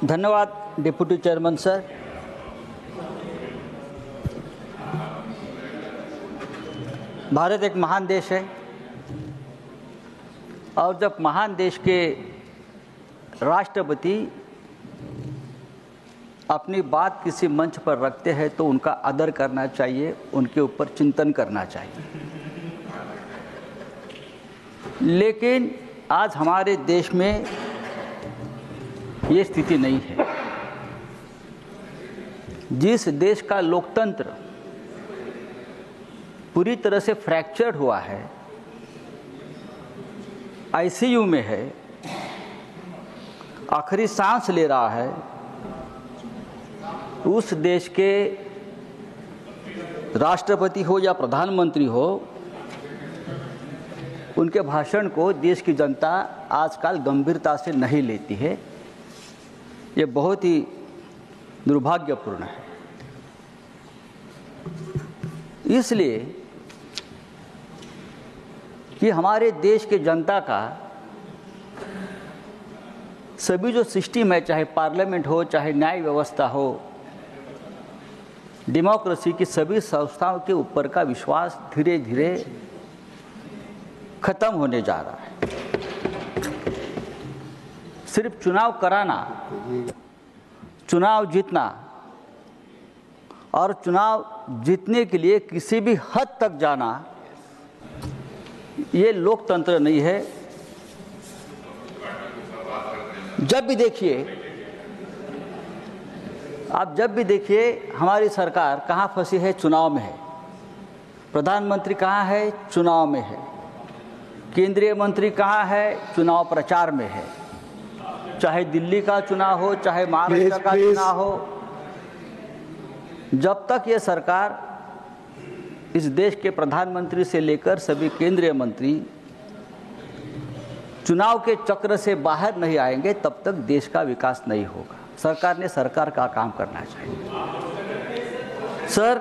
धन्यवाद deputy chairman sir. Bharat एक महान देश है और जब महान देश के राष्ट्रपति अपनी बात किसी मंच पर रखते हैं तो उनका आदर करना चाहिए, उनके ऊपर चिंतन करना चाहिए। लेकिन आज हमारे देश में ये स्थिति नहीं है। जिस देश का लोकतंत्र पूरी तरह से फ्रैक्चर्ड हुआ है, आईसीयू में है, आखिरी सांस ले रहा है, उस देश के राष्ट्रपति हो या प्रधानमंत्री हो, उनके भाषण को देश की जनता आजकल गंभीरता से नहीं लेती है। ये बहुत ही दुर्भाग्यपूर्ण है। इसलिए कि हमारे देश के जनता का सभी जो सिस्टम है, चाहे पार्लियामेंट हो, चाहे न्याय व्यवस्था हो, डेमोक्रेसी की सभी संस्थाओं के ऊपर का विश्वास धीरे धीरे खत्म होने जा रहा है। सिर्फ चुनाव कराना, चुनाव जीतना और चुनाव जीतने के लिए किसी भी हद तक जाना, ये लोकतंत्र नहीं है। जब भी देखिए, आप जब भी देखिए हमारी सरकार कहाँ फंसी है, चुनाव में है। प्रधानमंत्री कहाँ है, चुनाव में है। केंद्रीय मंत्री कहाँ है, चुनाव प्रचार में है। चाहे दिल्ली का चुनाव हो, चाहे महाराष्ट्र का चुनाव हो, जब तक ये सरकार इस देश के प्रधानमंत्री से लेकर सभी केंद्रीय मंत्री चुनाव के चक्र से बाहर नहीं आएंगे, तब तक देश का विकास नहीं होगा। सरकार ने सरकार का काम करना चाहिए। सर,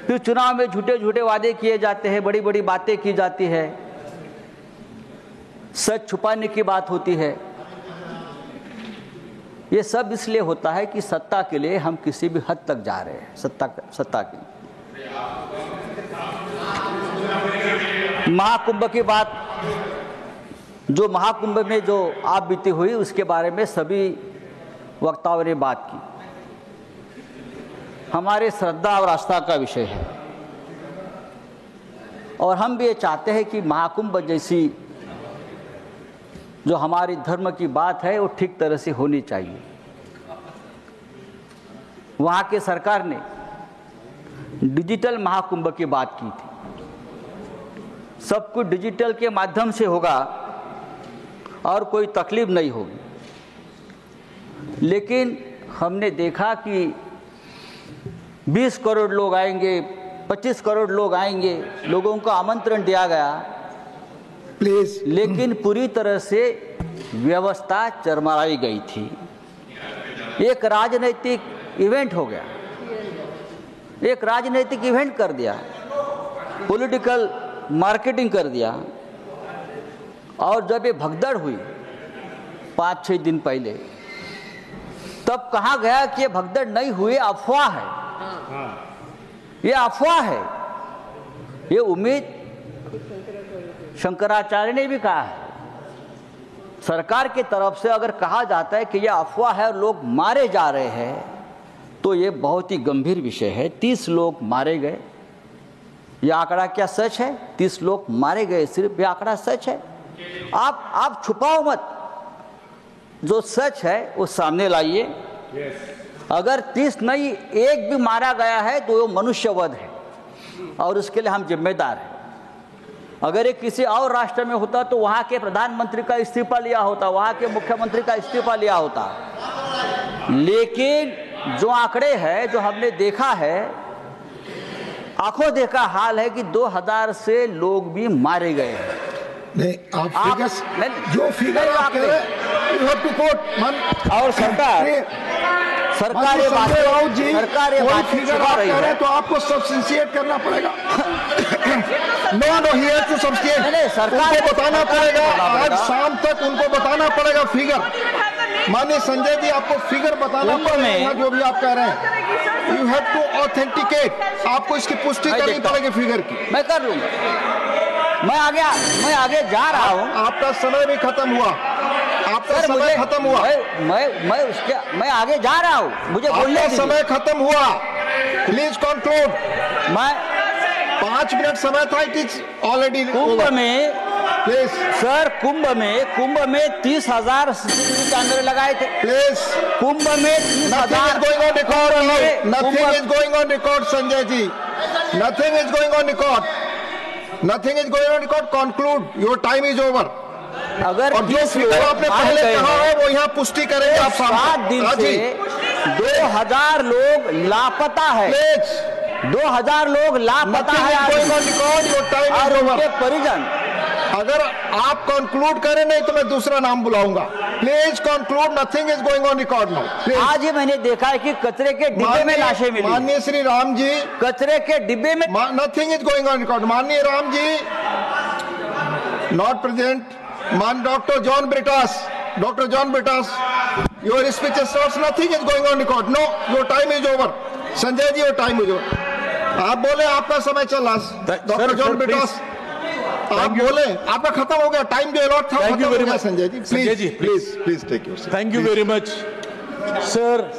फिर चुनाव में झूठे झूठे वादे किए जाते हैं, बड़ी बड़ी बातें की जाती है, सच छुपाने की बात होती है। ये सब इसलिए होता है कि सत्ता के लिए हम किसी भी हद तक जा रहे हैं। सत्ता के महाकुंभ की बात, जो महाकुंभ में जो आप बीती हुई, उसके बारे में सभी वक्ताओं ने बात की। हमारे श्रद्धा और आस्था का विषय है और हम भी ये चाहते हैं कि महाकुंभ जैसी जो हमारी धर्म की बात है वो ठीक तरह से होनी चाहिए। वहाँ के सरकार ने डिजिटल महाकुंभ की बात की थी। सब कुछ डिजिटल के माध्यम से होगा और कोई तकलीफ नहीं होगी। लेकिन हमने देखा कि 20 करोड़ लोग आएंगे, 25 करोड़ लोग आएंगे, लोगों को आमंत्रण दिया गया, प्लीज, लेकिन पूरी तरह से व्यवस्था चरमराई गई थी। एक राजनीतिक इवेंट हो गया, एक राजनीतिक इवेंट कर दिया, पॉलिटिकल मार्केटिंग कर दिया। और जब ये भगदड़ हुई 5-6 दिन पहले, तब कहा गया कि ये भगदड़ नहीं हुई, अफवाह है, ये अफवाह है। ये उम्मीद शंकराचार्य ने भी कहा है। सरकार की तरफ से अगर कहा जाता है कि यह अफवाह है और लोग मारे जा रहे हैं, तो ये बहुत ही गंभीर विषय है। 30 लोग मारे गए, यह आंकड़ा क्या सच है? 30 लोग मारे गए, सिर्फ यह आंकड़ा सच है। आप छुपाओ मत, जो सच है वो सामने लाइए। अगर 30 नहीं, एक भी मारा गया है तो वो मनुष्यवध है और उसके लिए हम जिम्मेदार हैं। अगर ये किसी और राष्ट्र में होता तो वहाँ के प्रधानमंत्री का इस्तीफा लिया होता, वहाँ के मुख्यमंत्री का इस्तीफा लिया होता। लेकिन जो आंकड़े हैं, जो हमने देखा है, आंखों देखा हाल है कि 2000 से लोग भी मारे गए हैं। नहीं, आप जो फिगर आप कह रहे हैं, यू हैव टू कोट। और सरकार ये बात कर रही है तो आपको सब्सटेंशिएट करना पड़ेगा। No he has to substantiate, सरकार को बताना पड़ेगा। आज शाम तक उनको बताना पड़ेगा फिगर। माननीय संजय जी, आपको फिगर बताना पड़ेगा जो भी आप कह रहे हैं। यू हैव टू ऑथेंटिकेट, आपको इसकी पुष्टि करनी पड़ेगी फिगर की। मैं कर लूंगा, मैं आगे जा रहा हूँ। आपका समय भी खत्म हुआ, आपका समय खत्म हुआ। मैं आगे जा रहा हूँ, मुझे बोलने दीजिए। समय खत्म हुआ, प्लीज कंक्लूड। मैं 5 मिनट समय था, इट इज ऑलरेडी। कुंभ में प्लीज सर, कुंभ में 30,000 कैमरे लगाए थे। प्लीज, कुंभ में 30,000 going on record, nothing is going on record Sanjay ji, nothing is going on record, nothing is going on record. Conclude, your time is over. अगर और जो फिगर आपने पहले कहा है वो यहाँ पुष्टि करेंगे आप। 7 दिन से 2000 लोग लापता है, 2000 लोग लापता है और उनके परिजन। अगर आप कंक्लूड करें, नहीं तो मैं दूसरा नाम बुलाऊंगा। Please conclude, nothing is going on record now. आज ही मैंने देखा है कि कचरे के डिब्बे में लाशें मिली। माननीय श्री राम जी, कचरे के डिब्बे में nothing is going on record. माननीय राम जी नॉट प्रेजेंट। मान doctor John Brittas, your speech starts, nothing is going on record. No, your time is over. Sanjay ji, your time is over. आप बोले, आपका समय चला। डॉक्टर जॉन ब्रिटास, आप बोले, आपका खत्म हो गया टाइम, जो अलॉट था। Thank you very much Sanjay ji, please take your. Thank you very much sir.